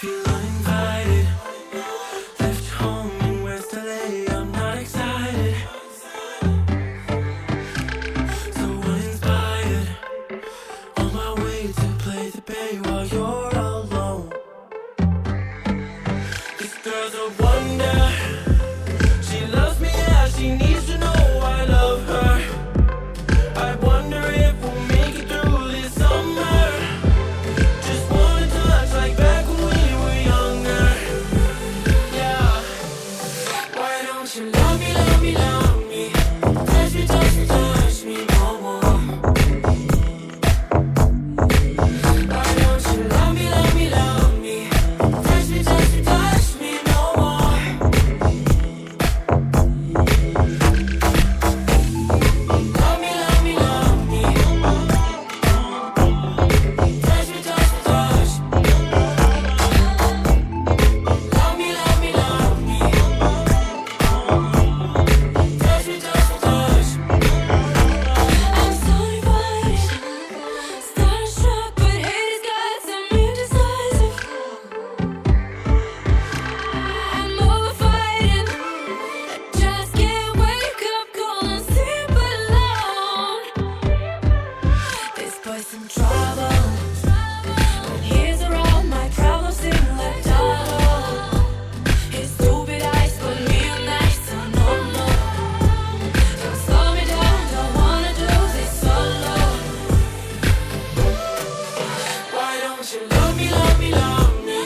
Feel uninvited, left home in West LA, I'm not excited. So uninspired, on my way to play the bay while you're alone. This girl's a wonder, she loves me as she needs to know I love her. I wonder if we'll make it through this summer. Just wanna touch like back when we were younger. Yeah. Why don't you love me, love me, love me? Touch me, touch me, touch me no more. Why don't you love me, love me, love me? Touch me, touch me, touch me no more. Love me, love me, love me. Touch me, touch me, touch me. Love me, love me, love me. Touch me, touch me, touch me. I'm so divided, starstruck, but hate has got some indecisive. I'm over fighting, I just can't wake up cold and sleep alone. This boy's in trouble. When he's around, my problems seem like double. His stupid eyes put me on ice, so no more. Don't slow me down, don't wanna do this solo. Why don't you love me, love me, love me?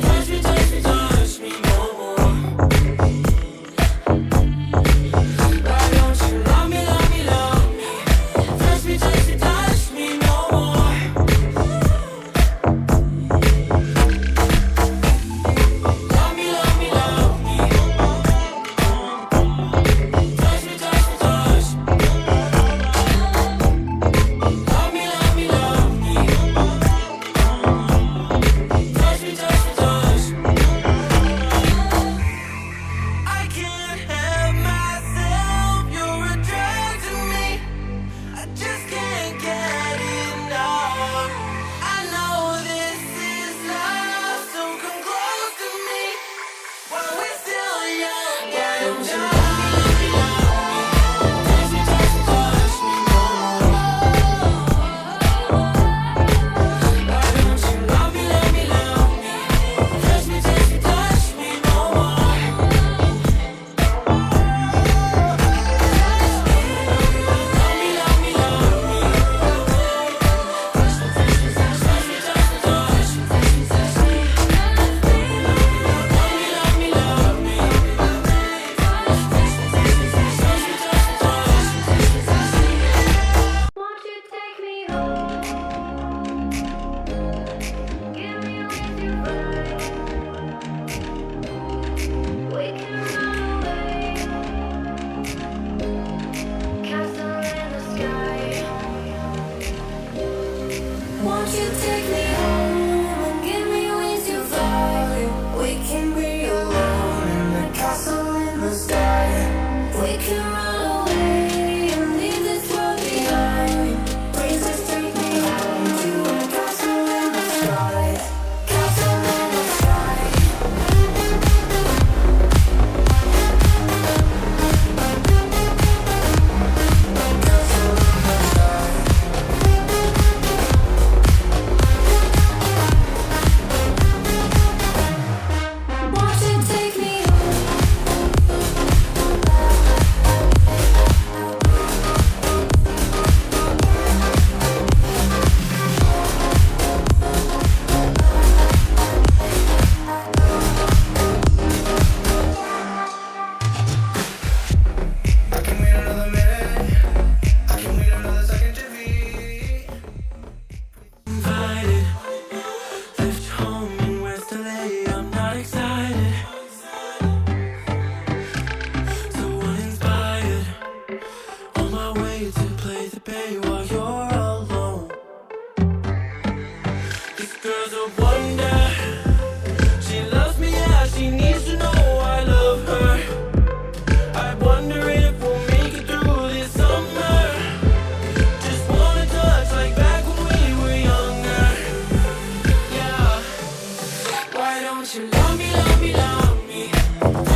Touch me, touch me, touch me no more. Why don't you love me, love me, love me? Touch me, touch me, touch me no more. Love me, love me, love me. Touch me, touch me, touch me. Love me, love me, love me. Touch me, touch me, touch me. I can't help myself, you're a drag to me. I just can't get enough. I know this is love, so come close to me while we're still young. Why don't you love me, love me, touch me, touch me, touch me no more. Why don't you love me, love me, love me, touch me, touch me, touch me no more. Love me, love me, love me. Touch me, touch me, touch me, touch me, touch me, touch me, touch me. Love me, love me, love me. Touch me, touch me, touch me, touch me, touch me, touch me. Won't you take me home? Give me with you right. We can run away. Castle in the sky. Won't you take me home and give me wings to fly? We can be alone in the castle in the sky. We can run away and leave this world behind. Princess, take me home to a castle in the sky. Castle in the sky. Castle in the sky. Why don't you love me, love me, love me?